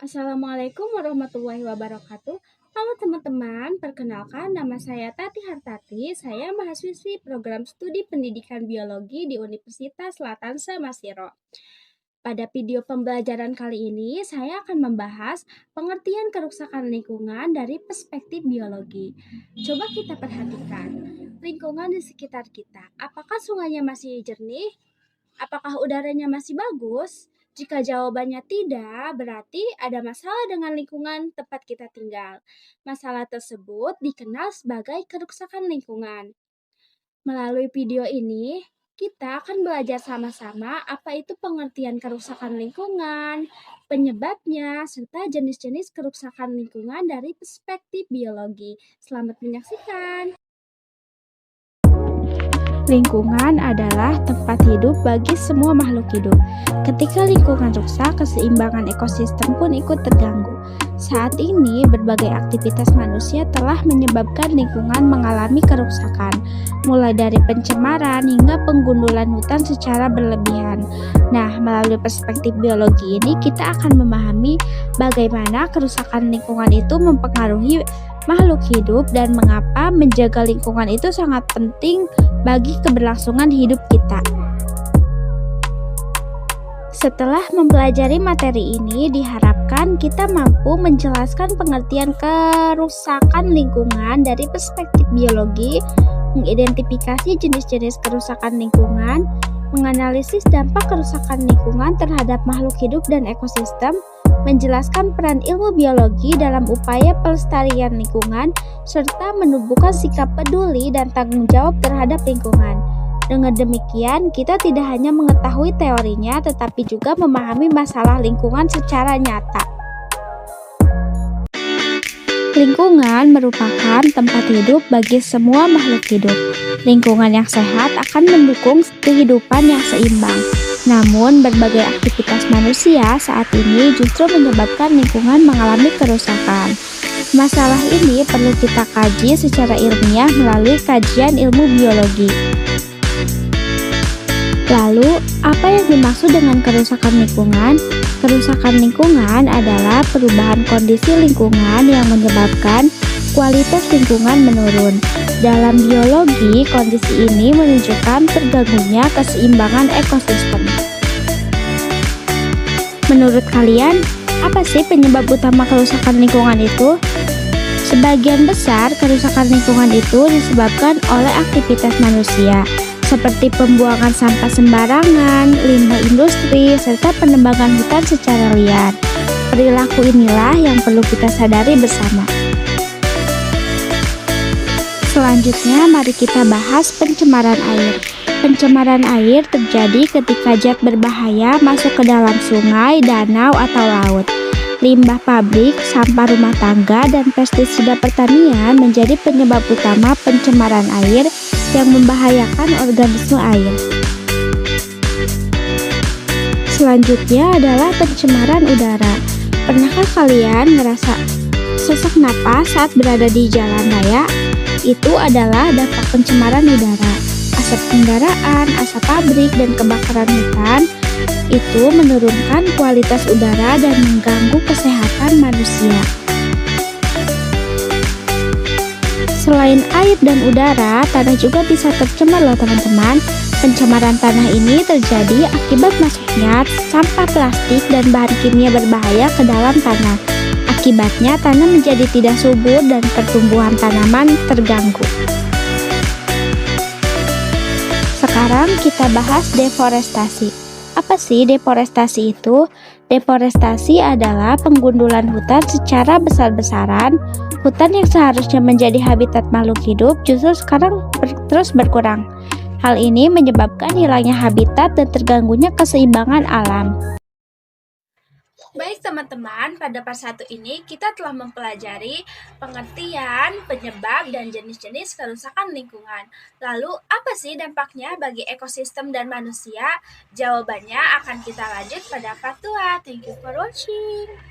Assalamualaikum warahmatullahi wabarakatuh. Halo teman-teman, perkenalkan nama saya Tati Hartati. Saya mahasiswi program studi pendidikan biologi di Universitas Latansa Masiro. Pada video pembelajaran kali ini, saya akan membahas pengertian kerusakan lingkungan dari perspektif biologi. Coba kita perhatikan lingkungan di sekitar kita. Apakah sungainya masih jernih? Apakah udaranya masih bagus? Jika jawabannya tidak, berarti ada masalah dengan lingkungan tempat kita tinggal. Masalah tersebut dikenal sebagai kerusakan lingkungan. Melalui video ini, kita akan belajar sama-sama apa itu pengertian kerusakan lingkungan, penyebabnya, serta jenis-jenis kerusakan lingkungan dari perspektif biologi. Selamat menyaksikan. Lingkungan adalah tempat hidup bagi semua makhluk hidup. Ketika lingkungan rusak, keseimbangan ekosistem pun ikut terganggu. Saat ini, berbagai aktivitas manusia telah menyebabkan lingkungan mengalami kerusakan, mulai dari pencemaran hingga penggundulan hutan secara berlebihan. Nah, melalui perspektif biologi ini, kita akan memahami bagaimana kerusakan lingkungan itu mempengaruhi makhluk hidup dan mengapa menjaga lingkungan itu sangat penting bagi keberlangsungan hidup kita. Setelah mempelajari materi ini, diharapkan kita mampu menjelaskan pengertian kerusakan lingkungan dari perspektif biologi, mengidentifikasi jenis-jenis kerusakan lingkungan, menganalisis dampak kerusakan lingkungan terhadap makhluk hidup dan ekosistem, menjelaskan peran ilmu biologi dalam upaya pelestarian lingkungan, serta menumbuhkan sikap peduli dan tanggung jawab terhadap lingkungan. Dengan demikian, kita tidak hanya mengetahui teorinya, tetapi juga memahami masalah lingkungan secara nyata. Lingkungan merupakan tempat hidup bagi semua makhluk hidup. Lingkungan yang sehat akan mendukung kehidupan yang seimbang. Namun, berbagai aktivitas manusia saat ini justru menyebabkan lingkungan mengalami kerusakan. Masalah ini perlu kita kaji secara ilmiah melalui kajian ilmu biologi. Lalu, apa yang dimaksud dengan kerusakan lingkungan? Kerusakan lingkungan adalah perubahan kondisi lingkungan yang menyebabkan kualitas lingkungan menurun. Dalam biologi, kondisi ini menunjukkan terganggunya keseimbangan ekosistem. Menurut kalian, apa sih penyebab utama kerusakan lingkungan itu? Sebagian besar kerusakan lingkungan itu disebabkan oleh aktivitas manusia, seperti pembuangan sampah sembarangan, limbah industri, serta penebangan hutan secara liar. Perilaku inilah yang perlu kita sadari bersama. Selanjutnya, mari kita bahas pencemaran air. Pencemaran air terjadi ketika zat berbahaya masuk ke dalam sungai, danau, atau laut. Limbah pabrik, sampah rumah tangga, dan pestisida pertanian menjadi penyebab utama pencemaran air yang membahayakan organisme air. Selanjutnya adalah pencemaran udara. Pernahkah kalian ngerasa sesak napas saat berada di jalan raya? Itu adalah dampak pencemaran udara. Asap kendaraan, asap pabrik, dan kebakaran hutan itu menurunkan kualitas udara dan mengganggu kesehatan manusia. Selain air dan udara, tanah juga bisa tercemar loh teman-teman. Pencemaran tanah ini terjadi akibat masuknya sampah plastik dan bahan kimia berbahaya ke dalam tanah. Akibatnya tanah menjadi tidak subur dan pertumbuhan tanaman terganggu. Sekarang kita bahas deforestasi. Apa sih deforestasi itu? Deforestasi adalah penggundulan hutan secara besar-besaran. Hutan yang seharusnya menjadi habitat makhluk hidup justru sekarang terus berkurang. Hal ini menyebabkan hilangnya habitat dan terganggunya keseimbangan alam. Baik teman-teman, pada part 1 ini kita telah mempelajari pengertian, penyebab, dan jenis-jenis kerusakan lingkungan. Lalu, apa sih dampaknya bagi ekosistem dan manusia? Jawabannya akan kita lanjut pada part 2. Thank you for watching.